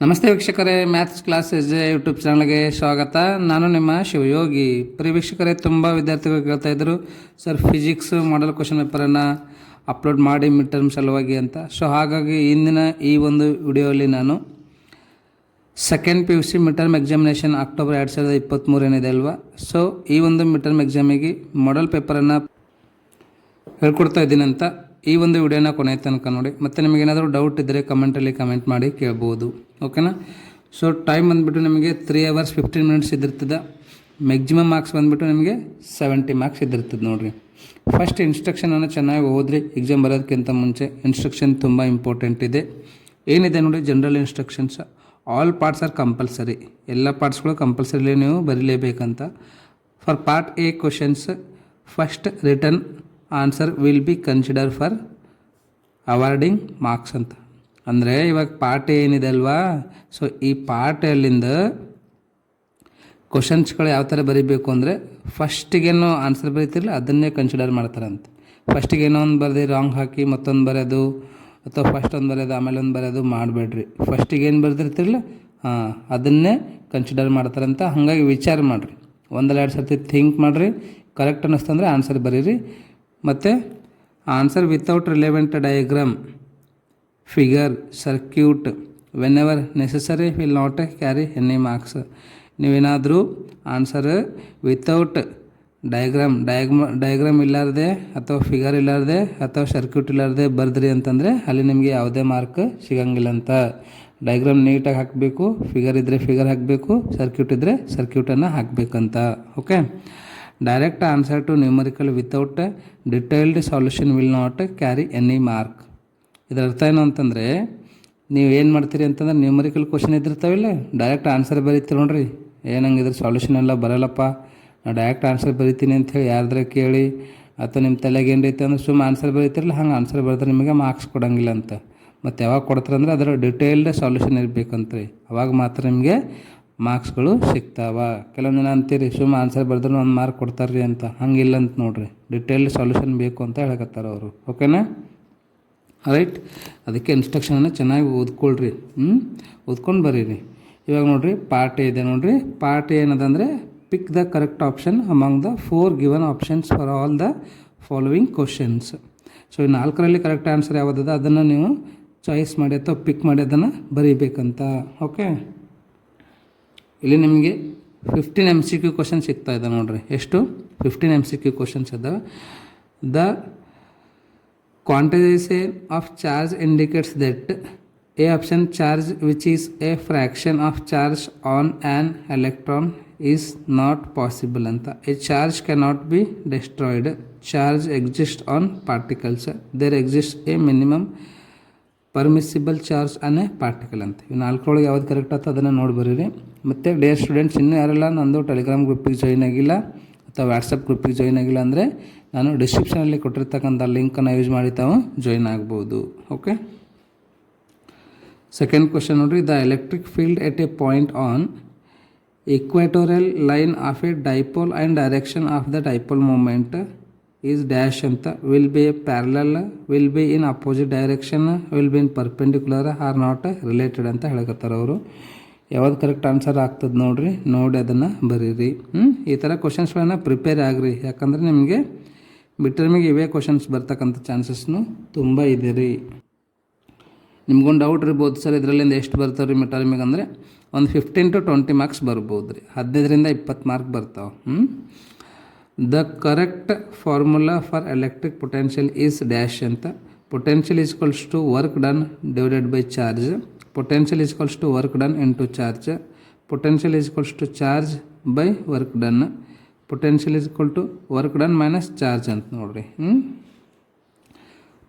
ನಮಸ್ತೆ ವೀಕ್ಷಕರೇ, maths class S J YouTube ಚಾನಲ್ಗೆ ಸ್ವಾಗತ. ನಾನು ನಿಮ್ಮ ಶಿವಯೋಗಿ. ಪ್ರಿಯ ವೀಕ್ಷಕರೇ, ತುಂಬ ವಿದ್ಯಾರ್ಥಿಗಳು ಕೇಳ್ತಾ ಇದ್ದರು, ಸರ್ ಫಿಸಿಕ್ಸ್ ಮಾಡಲ್ ಕ್ವಶನ್ ಪೇಪರನ್ನು ಅಪ್ಲೋಡ್ ಮಾಡಿ ಮಿಡ್ ಟರ್ಮ್ ಸಲುವಾಗಿ ಅಂತ. ಸೊ ಹಾಗಾಗಿ ಇಂದಿನ ಈ ಒಂದು ವಿಡಿಯೋಲಿ ನಾನು second PUC mid term examination October 2023 ಏನಿದೆ ಅಲ್ವಾ, ಸೊ ಈ ಒಂದು ಮಿಡ್ ಟರ್ಮ್ ಎಕ್ಸಾಮಿಗೆ ಮಾಡಲ್ ಪೇಪರನ್ನು ಹೇಳ್ಕೊಡ್ತಾ ಇದ್ದೀನಿ ಅಂತ ಈ ಒಂದು ವಿಡಿಯೋನ ಕೊನೆ ತನಕ ನೋಡಿ. ಮತ್ತು ನಿಮಗೇನಾದರೂ ಡೌಟ್ ಇದ್ದರೆ ಕಮೆಂಟಲ್ಲಿ ಕಮೆಂಟ್ ಮಾಡಿ ಕೇಳ್ಬೋದು, ಓಕೆನಾ. ಸೊ ಟೈಮ್ ಬಂದುಬಿಟ್ಟು ನಿಮಗೆ 3 hours 15 minutes ಇದ್ದಿರ್ತದೆ. ಮ್ಯಾಕ್ಸಿಮಮ್ ಮಾರ್ಕ್ಸ್ ಬಂದುಬಿಟ್ಟು ನಿಮಗೆ 70 marks ಇದ್ದಿರ್ತದೆ ನೋಡಿರಿ. ಫಸ್ಟ್ ಇನ್ಸ್ಟ್ರಕ್ಷನನ್ನು ಚೆನ್ನಾಗಿ ಓದ್ರಿ. ಎಕ್ಸಾಮ್ ಬರೋದಕ್ಕಿಂತ ಮುಂಚೆ ಇನ್ಸ್ಟ್ರಕ್ಷನ್ ತುಂಬ ಇಂಪಾರ್ಟೆಂಟ್ ಇದೆ. ಏನಿದೆ ನೋಡಿ, general instructions, all parts are compulsory. ಎಲ್ಲ ಪಾರ್ಟ್ಸ್ಗಳು ಕಂಪಲ್ಸರಿಲಿ ನೀವು ಬರೀಲೇಬೇಕಂತ. For part A questions, first written answer will be consider for awarding marks ಅಂತ. ಅಂದರೆ ಇವಾಗ ಪಾರ್ಟ್ ಏನಿದೆ ಅಲ್ವಾ, ಸೊ ಈ ಪಾರ್ಟಲ್ಲಿಂದ ಕ್ವಶನ್ಸ್ಗಳು ಯಾವ ಥರ ಬರೀಬೇಕು ಅಂದರೆ, ಫಸ್ಟಿಗೇನೋ ಆನ್ಸರ್ ಬರೀತಿರಲಿಲ್ಲ ಅದನ್ನೇ ಕನ್ಸಿಡರ್ ಮಾಡ್ತಾರಂತೆ. ಫಸ್ಟಿಗೇನೋ ಒಂದು ಬರೆದು ರಾಂಗ್ ಹಾಕಿ ಮತ್ತೊಂದು ಬರೆಯೋದು, ಅಥವಾ ಫಸ್ಟ್ ಒಂದು ಬರೆಯೋದು ಆಮೇಲೆ ಒಂದು ಬರೆಯೋದು ಮಾಡಬೇಡ್ರಿ. ಫಸ್ಟಿಗೇನು ಬರೆದಿರ್ತಿರಲಿಲ್ಲ ಅದನ್ನೇ ಕನ್ಸಿಡರ್ ಮಾಡ್ತಾರಂತ. ಹಾಗಾಗಿ ವಿಚಾರ ಮಾಡಿರಿ, ಒಂದಲ್ಲ ಎರಡು ಸರ್ತಿ ಥಿಂಕ್ ಮಾಡಿರಿ. ಕರೆಕ್ಟ್ ಅನ್ನಿಸ್ತಂದ್ರೆ ಆನ್ಸರ್ ಬರೀರಿ. ಮತ್ತು answer without relevant diagram, figure, circuit when ever necessary will not carry any marks. ನೀವೇನಾದರೂ ಆನ್ಸರ್ ವಿತೌಟ್ ಡಯಾಗ್ರಾಮ್ ಇಲ್ಲಾರ್ದೆ ಅಥವಾ ಫಿಗರ್ ಇಲ್ಲಾರ್ದೆ ಅಥವಾ ಸರ್ಕ್ಯೂಟ್ ಇಲ್ಲಾರ್ದೆ ಬರೆದ್ರಿ ಅಂತಂದರೆ ಅಲ್ಲಿ ನಿಮಗೆ ಯಾವುದೇ ಮಾರ್ಕ್ ಸಿಗಂಗಿಲ್ಲ ಅಂತ. ಡಯಾಗ್ರಾಮ್ ನೀಟಾಗಿ ಹಾಕಬೇಕು, ಫಿಗರ್ ಇದ್ದರೆ ಫಿಗರ್ ಹಾಕಬೇಕು, ಸರ್ಕ್ಯೂಟ್ ಇದ್ದರೆ ಸರ್ಕ್ಯೂಟನ್ನು ಹಾಕಬೇಕಂತ, okay. Direct answer to numerical without detailed solution will not carry any mark. ಇದರ ಅರ್ಥ ಏನು ಅಂತಂದರೆ, ನೀವು ಏನು ಮಾಡ್ತೀರಿ ಅಂತಂದ್ರೆ, ನ್ಯೂಮರಿಕಲ್ ಕ್ವಶನ್ ಇದ್ದಿರ್ತಾವಿಲ್ಲ, ಡೈರೆಕ್ಟ್ ಆನ್ಸರ್ ಬರೀತೀರಿ ನೋಡ್ರಿ. ಏನಂಗೆ ಇದ್ರ ಸಾಲ್ಯೂಷನ್ ಎಲ್ಲ ಬರಲ್ಲಪ್ಪ, ನಾನು ಡೈರೆಕ್ಟ್ ಆನ್ಸರ್ ಬರೀತೀನಿ ಅಂಥೇಳಿ ಯಾರ್ದಾರ ಕೇಳಿ ಅಥವಾ ನಿಮ್ಮ ತಲೆಗೆ ಏನು ಐತೆ ಅಂದ್ರೆ ಸುಮ್ಮನೆ ಆನ್ಸರ್ ಬರೀತಿರಲ್ಲ, ಹಂಗೆ ಆನ್ಸರ್ ಬರೆದ್ರೆ ನಿಮಗೆ ಮಾರ್ಕ್ಸ್ ಕೊಡೋಂಗಿಲ್ಲ ಅಂತ. ಮತ್ತು ಯಾವಾಗ ಕೊಡ್ತಾರಂದ್ರೆ ಅದರ ಡಿಟೇಲ್ಡ್ ಸಾಲ್ಯೂಷನ್ ಇರಬೇಕಂತ್ರಿ, ಅವಾಗ ಮಾತ್ರ ನಿಮಗೆ ಮಾರ್ಕ್ಸ್ಗಳು ಸಿಗ್ತಾವ. ಕೆಲವೊಂದು ಜನ ಅಂತೀರಿ ಸುಮ್ಮನೆ ಆನ್ಸರ್ ಬರೆದ್ರೆ ಒಂದು ಮಾರ್ಕ್ ಕೊಡ್ತಾರ್ರಿ ಅಂತ, ಹಂಗಿಲ್ಲ ಅಂತ ನೋಡ್ರಿ. ಡಿಟೇಲ್ಡ್ ಸಾಲ್ಯೂಷನ್ ಬೇಕು ಅಂತ ಹೇಳಕತ್ತಾರ ಅವರು, ಓಕೆನಾ. ರೈಟ್, ಅದಕ್ಕೆ ಇನ್ಸ್ಟ್ರಕ್ಷನನ್ನು ಚೆನ್ನಾಗಿ ಓದ್ಕೊಳ್ರಿ, ಓದ್ಕೊಂಡು ಬರೀರಿ. ಇವಾಗ ನೋಡಿರಿ ಪಾರ್ಟ್ ಇದೆ ನೋಡಿರಿ. ಪಾರ್ಟ್ ಏನದಂದರೆ, pick the correct option among the 4 given options for all the following questions. So ಈ 4ರಲ್ಲಿ ಕರೆಕ್ಟ್ ಆನ್ಸರ್ ಯಾವುದದ ಅದನ್ನು ನೀವು ಚಾಯ್ಸ್ ಮಾಡಿ ಅಥವಾ ಪಿಕ್ ಮಾಡಿ ಅದನ್ನು ಬರೀಬೇಕಂತ, ಓಕೆ. ಇಲ್ಲಿ ನಿಮಗೆ 15 MCQ ಕ್ವಶನ್ ಸಿಗ್ತಾ ಇದೆ ನೋಡಿರಿ. ಎಷ್ಟು? 15 MCQ ಕ್ವಶನ್ಸ್ ಅದಾವೆ. The quantisation of charge indicates that a option charge which is a fraction of charge on an electron is not possible ಅಂತ. A charge cannot be destroyed, charge exist on particles, there exist a minimum permissible charge on a particle ಅಂತ. ಇವು 4ರೊಳಗೆ ಯಾವ್ದು correct ಆಗ್ತದೆ ಅದನ್ನು ನೋಡಿ ಬರೀರಿ. ಮತ್ತು dear students, ಇನ್ನೂ ಯಾರೆಲ್ಲ ನಂದು ಟೆಲಿಗ್ರಾಮ್ ಗ್ರೂಪಿಗೆ ಜಾಯ್ನ್ ಆಗಿಲ್ಲ ಅಥವಾ ವಾಟ್ಸಪ್ ಗ್ರೂಪಿಗೆ ಜಾಯ್ನ್ ಆಗಿಲ್ಲ ಅಂದರೆ ನಾನು ಡಿಸ್ಕ್ರಿಪ್ಷನಲ್ಲಿ ಕೊಟ್ಟಿರ್ತಕ್ಕಂಥ ಲಿಂಕನ್ನು ಯೂಸ್ ಮಾಡಿ ತಾವು ಜಾಯ್ನ್ ಆಗ್ಬೋದು, ಓಕೆ. ಸೆಕೆಂಡ್ ಕ್ವಶನ್ ನೋಡಿರಿ. The electric field at a point on equatorial line of a dipole and direction of the dipole moment is dash ಅಂತ. Will be a parallel, will be in opposite direction, will be in perpendicular, or not related ಅಂತ ಹೇಳಕತ್ತಾರೆ ಅವರು. ಯಾವ್ದು correct answer ಆಗ್ತದೆ ನೋಡಿರಿ, ನೋಡಿ ಅದನ್ನು ಬರೀರಿ. ಈ ಥರ ಕ್ವಶನ್ಸ್ಗಳನ್ನ ಪ್ರಿಪೇರ್ ಆಗಿರಿ, ಯಾಕಂದರೆ ನಿಮಗೆ ಮಿಡ್ ಟರ್ಮಿಗೆ ಇವೇ ಕ್ವಶನ್ಸ್ ಬರ್ತಕ್ಕಂಥ ಚಾನ್ಸಸ್ನು ತುಂಬ ಇದೆ ರೀ. ನಿಮ್ಗೊಂದು ಡೌಟ್ ಇರ್ಬೋದು, ಸರ್ ಇದರಲ್ಲಿಂದ ಎಷ್ಟು ಬರ್ತಾವೆ ರೀ ಮಿಡ್ ಟರ್ಮಿಗೆ ಅಂದರೆ, ಒಂದು 15 to 20 marks ಬರ್ಬೋದು ರೀ. 15ರಿಂದ 20 ಮಾರ್ಕ್ ಬರ್ತಾವೆ. The correct formula for electric potential is dash ಅಂತ. Potential is equals to work done divided by charge. Potential is equals to work done into charge. Potential is equals to charge by work done. Potential is equal to work done minus charge ಅಂತ ನೋಡಿರಿ.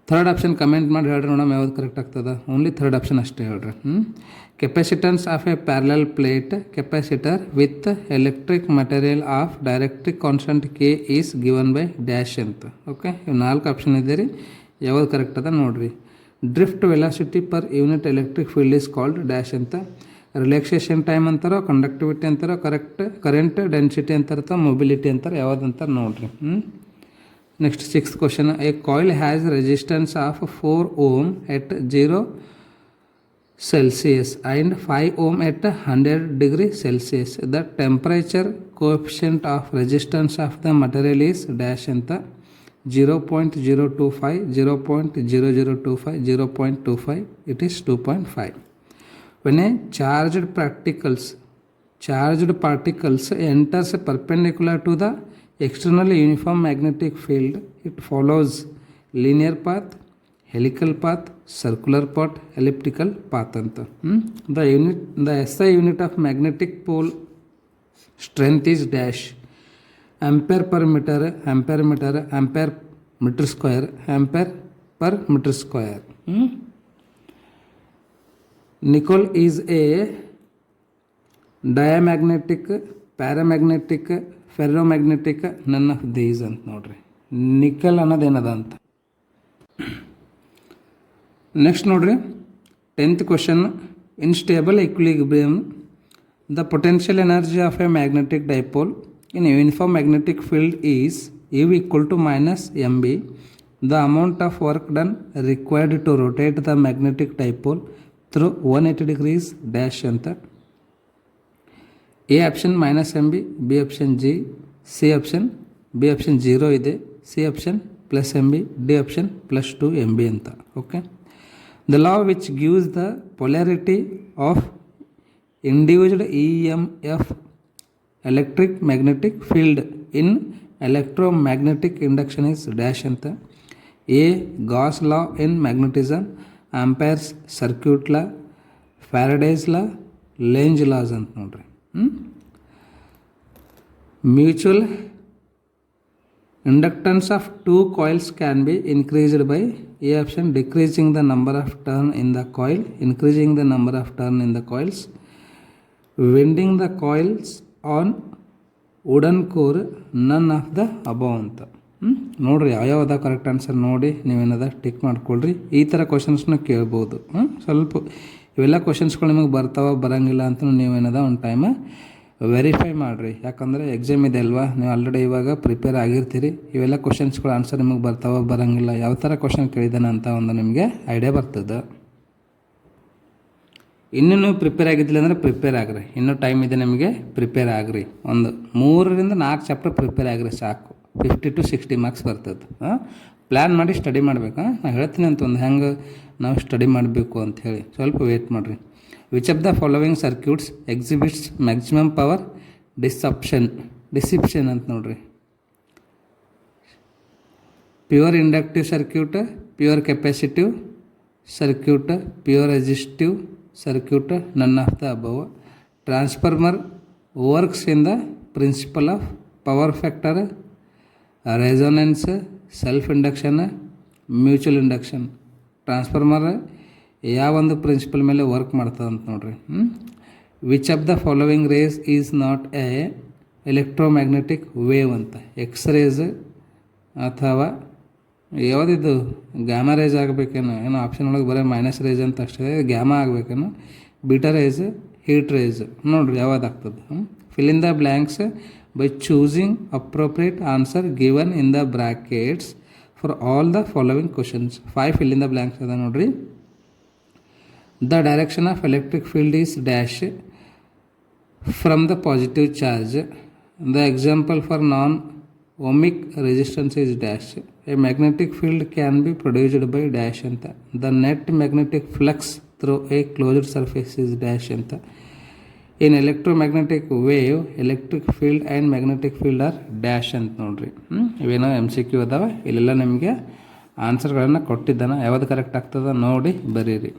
Third option comment ಮಾಡಿ ಹೇಳ್ರಿ ನೋಡಮ್ಮ ಯಾವ್ದು correct ಆಗ್ತದೆ. Only third option ಅಷ್ಟೇ ಹೇಳ್ರಿ. Capacitance of a parallel plate capacitor with electric material of dielectric constant K is given by dash ಅಂತ, ಓಕೆ. ಇವು 4 ಆಪ್ಷನ್ ಇದೆ ರೀ, ಯಾವ್ದು ಕರೆಕ್ಟ್ ಅದ ನೋಡಿರಿ. Drift velocity per unit electric field is called dash ಅಂತ. ರಿಲ್ಯಾಕ್ಸೇಷನ್ ಟೈಮ್ ಅಂತಾರೋ, conductivity ಅಂತಾರೋ, ಕರೆಂಟ್ ಡೆನ್ಸಿಟಿ ಅಂತಾರ ಅಥವಾ ಮೊಬಿಲಿಟಿ ಅಂತಾರೆ, ಯಾವುದಂತಾರೆ ನೋಡಿರಿ. Next 6th question. A coil has resistance of 4 ohm at 0 Celsius and 5 ohm at 100 degree Celsius. The temperature coefficient of resistance of the material is dash ಅಂತ 0.025, 0.0025, 0.25, it is 2.5. When a charged particles enters perpendicular to the external uniform magnetic field, it follows linear path, helical path, circular path, elliptical path ಅಂತ. The SI unit of magnetic pole strength is dash ampere per meter, ampere meter square, ampere per meter square. Nickel is a diamagnetic, paramagnetic, ferromagnetic, none of these ಅಂತ ನೋಡ್ರಿ. ನಿಕಲ್ ಅನ್ನೋದೇನದ ಅಂತ. Next ನೋಡ್ರಿ 10th question. In stable equilibrium the potential energy of a magnetic dipole in a uniform magnetic field is EV equal to minus mb. The amount of work done required to rotate the magnetic dipole through 180 degrees dash ಅಂತ. A option minus M B, B option G, C option, B option 0 ಇದೆ, C option plus M B, D option plus 2 M B ಅಂತ. Okay. The law which gives the polarity of individual E M F electric magnetic field in electromagnetic induction is dash ಅಂತ. A Gauss law in magnetism, Ampere's circuit law, Faraday's law, Lenz laws ಅಂತ ನೋಡ್ರಿ. Mutual inductance of two coils can be increased by A option decreasing the number of turn in the coil, increasing the number of turn in the coils, winding the coils on wooden core, none of the above ಅಂತ. ನೋಡಿರಿ ಯಾವ್ಯಾವ್ದ correct answer ನೋಡಿ ನೀವೇನದ tick ಮಾಡ್ಕೊಳ್ರಿ. ಈ ಥರ ಕ್ವಶನ್ಸ್ನ ಕೇಳ್ಬೋದು. ಸ್ವಲ್ಪ ಇವೆಲ್ಲ ಕ್ವಶನ್ಸ್ಗಳು ನಿಮಗೆ ಬರ್ತಾವ ಬರೋಂಗಿಲ್ಲ ಅಂತ ನೀವೇನದ ಒಂದು ಟೈಮ್ ವೆರಿಫೈ ಮಾಡಿರಿ. ಯಾಕಂದರೆ ಎಕ್ಸಾಮ್ ಇದೆ ಅಲ್ವಾ, ನೀವು ಆಲ್ರೆಡಿ ಇವಾಗ ಪ್ರಿಪೇರ್ ಆಗಿರ್ತೀರಿ. ಇವೆಲ್ಲ ಕ್ವಶನ್ಸ್ಗಳು ಆನ್ಸರ್ ನಿಮಗೆ ಬರ್ತಾವ ಬರೋಂಗಿಲ್ಲ, ಯಾವ ಥರ ಕ್ವಶನ್ ಕೇಳಿದ್ದಾನೆ ಅಂತ ಒಂದು ನಿಮಗೆ ಐಡಿಯಾ ಬರ್ತದೆ. ಇನ್ನೂ ನೀವು ಪ್ರಿಪೇರ್ ಆಗಿದ್ದಿಲ್ಲ ಅಂದರೆ ಪ್ರಿಪೇರ್ ಆಗ್ರಿ, ಇನ್ನೂ ಟೈಮ್ ಇದೆ ನಿಮಗೆ, ಪ್ರಿಪೇರ್ ಆಗ್ರಿ. ಒಂದು 3-4 ಚಾಪ್ಟರ್ ಪ್ರಿಪೇರ್ ಆಗ್ರಿ ಸಾಕು, 50 to 60 ಮಾರ್ಕ್ಸ್ ಬರ್ತದೆ. ಪ್ಲ್ಯಾನ್ ಮಾಡಿ ಸ್ಟಡಿ ಮಾಡ್ಬೇಕು. ನಾನು ಹೇಳ್ತೀನಿ ಅಂತ ಒಂದು ಹೆಂಗೆ ನಾವು ಸ್ಟಡಿ ಮಾಡಬೇಕು ಅಂಥೇಳಿ ಸ್ವಲ್ಪ ವೇಟ್ ಮಾಡಿರಿ. Which of the following circuits exhibits maximum power dissipation ಅಂತ ನೋಡ್ರಿ. Pure inductive circuit, pure capacitive circuit, pure resistive circuit, none of the above. Transformer works in the principle of power factor, resonance, self induction, mutual induction. Transformer ಯಾವ ಒಂದು principle ಮೇಲೆ work ಮಾಡ್ತದೆ ಅಂತ ನೋಡ್ರಿ. Which of the following rays is not a electromagnetic wave ಅಂತ. X rays ಅಥವಾ ಯಾವುದಿದು gamma race ಆಗಬೇಕೇನೋ, ಏನೋ ಆಪ್ಷನ್ ಒಳಗೆ ಬರೀ ಮೈನಸ್ ರೇಸ್ ಅಂತ ಅಷ್ಟೇ, ಗ್ಯಾಮಾ ಆಗಬೇಕೇನೋ, ಬೀಟಾ ರೇಸ್, ಹೀಟ್ ರೇಸ್. ನೋಡಿರಿ ಯಾವ್ದಾಗ್ತದೆ. Fill in the blanks by choosing appropriate answer given in the brackets for all the following questions. 5 fill in the blanks ada nodri. The direction of electric field is dash from the positive charge. The example for non-ohmic resistance is dash. A magnetic field can be produced by dash anta. The net magnetic flux through a closed surface is dash anta. In electromagnetic wave, electric field and magnetic field are dash ಅಂತ ನೋಡ್ರಿ. ಇವೇನೋ MCQ ಅದಾವ, ಇಲ್ಲೆಲ್ಲ ನಿಮಗೆ ಆನ್ಸರ್ಗಳನ್ನು ಕೊಟ್ಟಿದ್ದಾನೆ. ಯಾವುದು correct ಆಗ್ತದೆ ನೋಡಿ ಬರೀರಿ.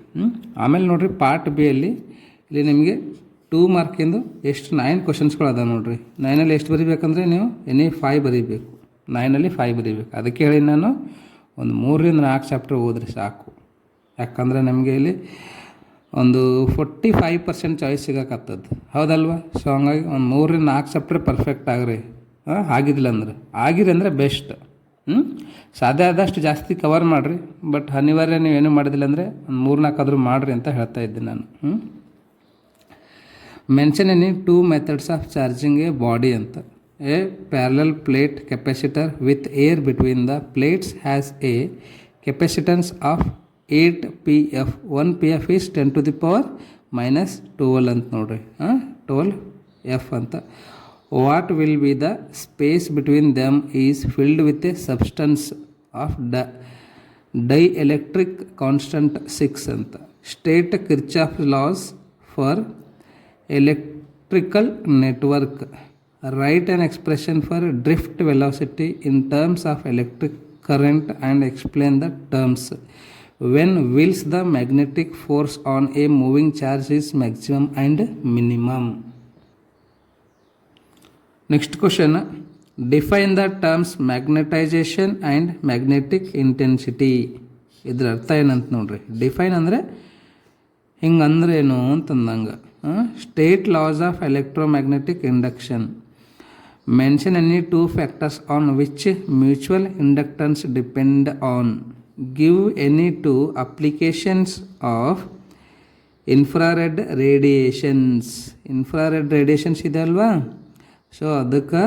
ಆಮೇಲೆ ನೋಡಿರಿ ಪಾರ್ಟ್ ಬಿ ಅಲ್ಲಿ ಇಲ್ಲಿ ನಿಮಗೆ 2 ಮಾರ್ಕಿಂದು ಎಷ್ಟು 9 ಕ್ವಶನ್ಸ್ಗಳು ಅದಾವೆ ನೋಡಿರಿ. 9ಅಲ್ಲಿ ಎಷ್ಟು ಬರೀಬೇಕಂದ್ರೆ ನೀವು ಎನಿ 5 ಬರೀಬೇಕು. 9ಅಲ್ಲಿ 5 ಬರೀಬೇಕು. ಅದಕ್ಕೆ ಹೇಳಿ ನಾನು ಒಂದು 3-4 ಚಾಪ್ಟರ್ ಓದ್ರಿ ಸಾಕು. ಯಾಕಂದರೆ ನಮಗೆ ಇಲ್ಲಿ ಒಂದು 45% ಚಾಯ್ಸ್ ಸಿಗೋಕತ್ತದ, ಹೌದಲ್ವ? ಸೊ ಹಂಗಾಗಿ ಒಂದು 3-4 ಚಾಪ್ಟರ್ ಪರ್ಫೆಕ್ಟ್ ಆಗ್ರಿ. ಆಗಿದ್ದಿಲ್ಲ ಅಂದರೆ ಬೆಸ್ಟ್. ಸಾಧ್ಯ ಆದಷ್ಟು ಜಾಸ್ತಿ ಕವರ್ ಮಾಡಿರಿ. ಬಟ್ ಅನಿವಾರ್ಯ ನೀವೇನು ಮಾಡೋದಿಲ್ಲ ಅಂದರೆ ಒಂದು 3-4 ಆದರೂ ಮಾಡಿರಿ ಅಂತ ಹೇಳ್ತಾ ಇದ್ದೀನಿ ನಾನು. Mention any 2 methods of charging a body ಅಂತ. A parallel plate capacitor with air between the plates has a capacitance of 8 pf. 1 pf is 10 to the power minus 12 ಅಂತ ನೋಡ್ರಿ, 12 f ಅಂತ. What will be the space between them is filled with A substance of dielectric constant 6 ಅಂತ. State Kirchhoff loss for electrical network. Write an expression for drift velocity in terms of electric current and explain the terms. When wills the magnetic force on a moving charge is maximum and minimum. Next question. Define the terms magnetization and magnetic intensity. ಇದರ ಅರ್ಥ ಏನಂತ ನೋಡ್ರಿ. Define ಅಂದರೆ ಹಿಂಗಂದ್ರೆ ಏನು ಅಂತಂದಂಗೆ. State laws of electromagnetic induction. Mention any two factors on which mutual inductance depend on. Give any two applications of infrared radiations. Infrared radiations ಇದೆ ಅಲ್ವಾ, ಸೊ ಅದಕ್ಕೆ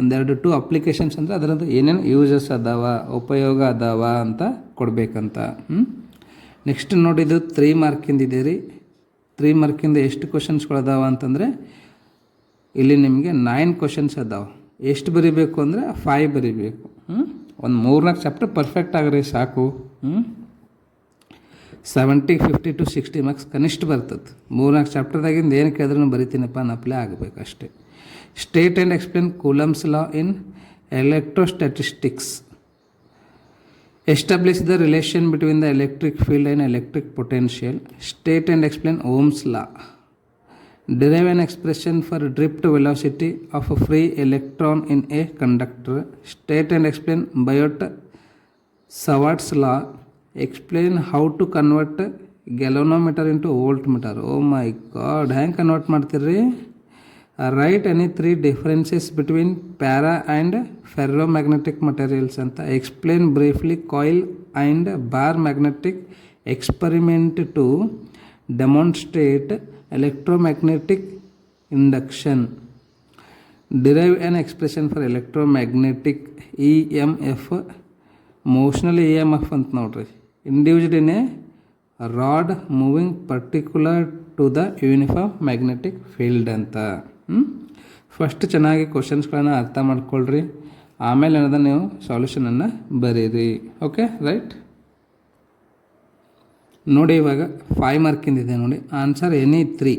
ಒಂದೆರಡು ಟು ಅಪ್ಲಿಕೇಶನ್ಸ್ ಅಂದರೆ ಅದರದ್ದು ಏನೇನು ಯೂಸಸ್ ಅದಾವ, ಉಪಯೋಗ ಅದಾವ ಅಂತ ಕೊಡಬೇಕಂತ. ನೆಕ್ಸ್ಟ್ ನೋಡಿದ್ದು 3 ಮಾರ್ಕಿಂದಿದೆ ರೀ. 3 ಮಾರ್ಕಿಂದ ಎಷ್ಟು ಕ್ವಶನ್ಸ್ಗಳದಾವ ಅಂತಂದರೆ ಇಲ್ಲಿ ನಿಮಗೆ 9 ಕ್ವಶನ್ಸ್ ಅದಾವೆ. ಎಷ್ಟು ಬರಿಬೇಕು ಅಂದರೆ 5 ಬರಿಬೇಕು. ಒಂದು 3-4 ಚಾಪ್ಟರ್ ಪರ್ಫೆಕ್ಟ್ ಆಗ್ರಿ ಸಾಕು. 70, 50 to 60 ಮಾರ್ಕ್ಸ್ ಕನಿಷ್ಠ ಬರ್ತದೆ. 3-4 ಚಾಪ್ಟರ್ದಾಗಿಂದ ಏನು ಕೇಳಿದ್ರೂ ಬರಿತೀನಪ್ಪ ಅನ್ನಪ್ಲೇ ಆಗಬೇಕು ಅಷ್ಟೇ. State and explain Coulomb's law in electrostatistics. Establish the relation between the electric field and electric potential. State and explain Ohm's law. Derive an expression for drift velocity of a free electron in a conductor. State and explain Biot-Savart's law. Explain how to convert galvanometer into voltmeter. Oh my god, hang convert ಮಾಡ್ತೀರಿ? Write any 3 differences between para and ferromagnetic materials ಅಂತ. Explain briefly coil and bar magnetic experiment to demonstrate electromagnetic induction. Derive an expression for electromagnetic EMF. Motional EMF ಅಂತ ನೋಡ್ರಿ. Induced in a rod moving particular to the uniform magnetic field ಅಂತ. First ಚೆನ್ನಾಗಿ ಕ್ವಶನ್ಸ್ಗಳನ್ನು ಅರ್ಥ ಮಾಡ್ಕೊಳ್ರಿ, ಆಮೇಲೆ ಏನದ ನೀವು ಸಾಲ್ಯೂಷನನ್ನು ಬರೀರಿ. Okay right. ನೋಡಿ ಇವಾಗ 5 ಮಾರ್ಕಿಂದಿದೆ ನೋಡಿ. ಆನ್ಸರ್ ಎನಿ 3,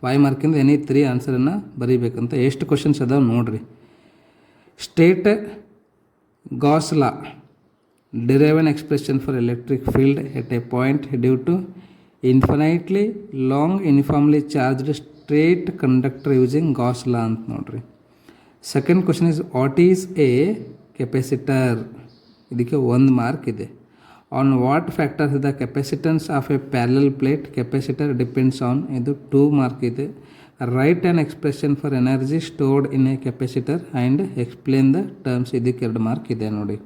5 ಮಾರ್ಕಿಂದ ಎನಿ 3 ಆನ್ಸರನ್ನು ಬರೀಬೇಕಂತ. ಎಷ್ಟು ಕ್ವಶನ್ಸ್ ಅದಾವೆ ನೋಡ್ರಿ. State Gauss law. Derive an expression for electric field at a point due to infinitely long uniformly charged straight conductor using Gauss law ಅಂತ ನೋಡ್ರಿ. Second question is what is a capacitor. ಇದಕ್ಕೆ 1 mark ಇದೆ. On what factors the capacitance of a parallel plate capacitor depends on. ಇದು 2 mark ಇದೆ. Write an expression for energy stored in a capacitor and explain the terms. ಇದಕ್ಕೆ 2 mark ಇದೆ ನೋಡಿ.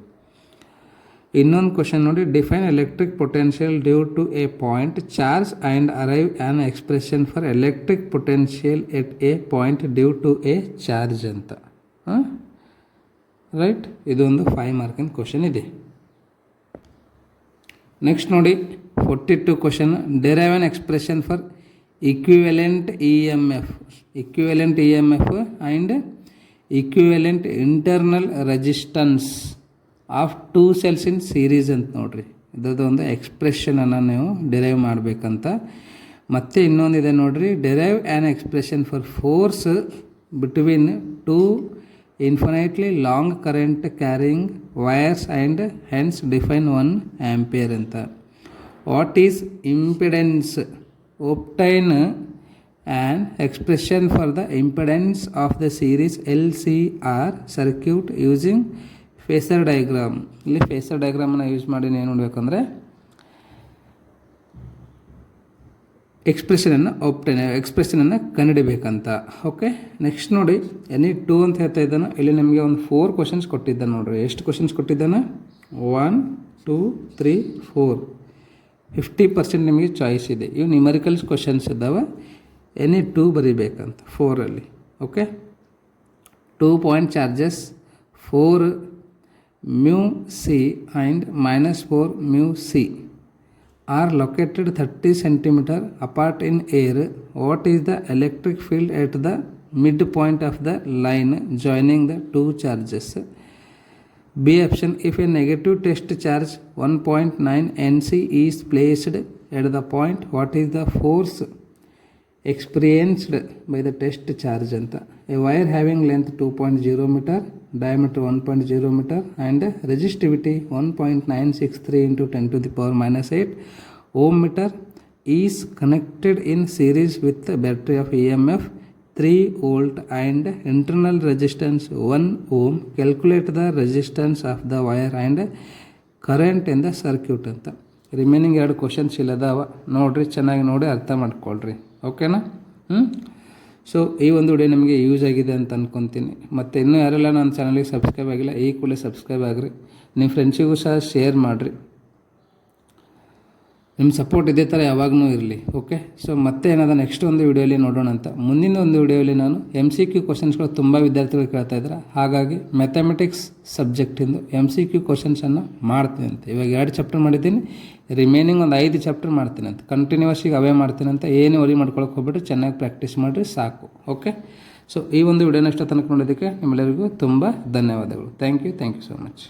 ಇನ್ನೊಂದು question ನೋಡಿ. Define electric potential due to a point charge and arrive an expression for electric potential at a point due to a charge ಅಂತ. Right. ಇದೊಂದು 5 ಮಾರ್ಕಿನ question ಇದೆ. Next ನೋಡಿ 42 question. Derive on expression for equivalent EMF. Equivalent EMF and equivalent internal resistance of 2 cells in series ಅಂತ ನೋಡ್ರಿ. ಇದರದ್ದು ಒಂದು ಎಕ್ಸ್ಪ್ರೆಷನನ್ನು ನೀವು ಡಿರೈವ್ ಮಾಡಬೇಕಂತ. ಮತ್ತು ಇನ್ನೊಂದಿದೆ ನೋಡ್ರಿ. Derive an expression for force between 2 infinitely long current carrying wires and hence define 1 ampere ಅಂತ. What is impedance. Obtain an expression for the impedance of the series LCR circuit using phasor diagram. ಇಲ್ಲಿ phasor ಡಯಾಗ್ರಾಮನ್ನು use ಮಾಡಿ ಏನು ನೋಡಬೇಕಂದ್ರೆ ಎಕ್ಸ್ಪ್ರೆಷನನ್ನು ಕಂಡುಹಿಡಬೇಕಂತ. ಓಕೆ. Next ನೋಡಿ ಎನಿ 2 ಅಂತ ಹೇಳ್ತಾ ಇದ್ದಾನೆ. ಇಲ್ಲಿ ನಿಮಗೆ ಒಂದು 4 ಕ್ವಶನ್ಸ್ ಕೊಟ್ಟಿದ್ದಾನೆ ನೋಡ್ರಿ. ಎಷ್ಟು ಕ್ವಶನ್ಸ್ ಕೊಟ್ಟಿದ್ದಾನೆ? 1, 2, 3, 4. 50% ನಿಮಗೆ ಚಾಯ್ಸ್ ಇದೆ. ಇವು ನ್ಯೂಮರಿಕಲ್ಸ್ ಕ್ವಶನ್ಸ್ ಇದ್ದಾವೆ. ಎನಿ 2 ಬರೀಬೇಕಂತ 4ಅಲ್ಲಿ. Okay. 2 point charges 4 μ c and -4 μ c. are located 30 centimeter apart in air. What is the electric field at the midpoint of the line joining the two charges? B option, if a negative test charge 1.9 Nc is placed at the point, what is the force experienced by the test charge anta? A wire having length 2.0 meter, diameter 1.0 meter and resistivity 1.963 into 10 to the power minus 8 ohm meter is connected in series with the battery of EMF 3 volt and internal resistance 1 ohm. Calculate the resistance of the wire and current in the circuit ಅಂತ. Remaining 2 questions ಇಲ್ಲದಾವ, ನೋಡಿರಿ, ಚೆನ್ನಾಗಿ ನೋಡಿ ಅರ್ಥ ಮಾಡ್ಕೊಳ್ರಿ. ಓಕೆನಾ? So ಈ ಒಂದು video ನಿಮಗೆ ಯೂಸ್ ಆಗಿದೆ ಅಂತ ಅಂದ್ಕೊತೀನಿ. ಮತ್ತು ಇನ್ನೂ ಯಾರೆಲ್ಲ ನನ್ನ ಚಾನಲಿಗೆ ಸಬ್ಸ್ಕ್ರೈಬ್ ಆಗಿಲ್ಲ, ಈ ಕೂಡಲೇ ಸಬ್ಸ್ಕ್ರೈಬ್ ಆಗಿರಿ. ನಿಮ್ಮ ಫ್ರೆಂಡ್ಸಿಗೂ ಸಹ ಶೇರ್ ಮಾಡಿರಿ. ನಿಮ್ಮ ಸಪೋರ್ಟ್ ಇದೇ ಥರ ಯಾವಾಗಲೂ ಇರಲಿ. ಓಕೆ, ಸೊ ಮತ್ತೆ ಏನಾದ ನೆಕ್ಸ್ಟ್ ಒಂದು ವಿಡಿಯೋಲಿ ನೋಡೋಣ ಅಂತ. ಮುಂದಿನ ಒಂದು ವಿಡಿಯೋಲಿ ನಾನು MCQ ಕ್ವಶನ್ಸ್ಗಳು ತುಂಬ ವಿದ್ಯಾರ್ಥಿಗಳು ಕೇಳ್ತಾ ಇದ್ದಾರೆ, ಹಾಗಾಗಿ ಮ್ಯಾಥಮೆಟಿಕ್ಸ್ ಸಬ್ಜೆಕ್ಟಿಂದು MCQ ಕ್ವಶನ್ಸನ್ನು ಮಾಡ್ತೀನಿ ಅಂತ. ಇವಾಗ 2 ಚಾಪ್ಟರ್ ಮಾಡಿದ್ದೀನಿ, ರಿಮೈನಿಂಗ್ ಒಂದು 5 ಚಾಪ್ಟರ್ ಮಾಡ್ತೀನಿ ಅಂತ. ಕಂಟಿನ್ಯೂಸಿಗೆ ಅವೇ ಮಾಡ್ತೀನಿ ಅಂತ. ಏನು ವರಿ ಮಾಡ್ಕೊಳಕ್ಕೆ ಹೋಗ್ಬಿಟ್ಟು ಚೆನ್ನಾಗಿ ಪ್ರಾಕ್ಟೀಸ್ ಮಾಡಿರಿ ಸಾಕು. ಓಕೆ, ಸೊ ಈ ಒಂದು ವಿಡಿಯೋನ ಇಷ್ಟ ತನಕ ನೋಡೋದಕ್ಕೆ ನಿಮ್ಮೆಲ್ಲರಿಗೂ ತುಂಬ ಧನ್ಯವಾದಗಳು. Thank you so much.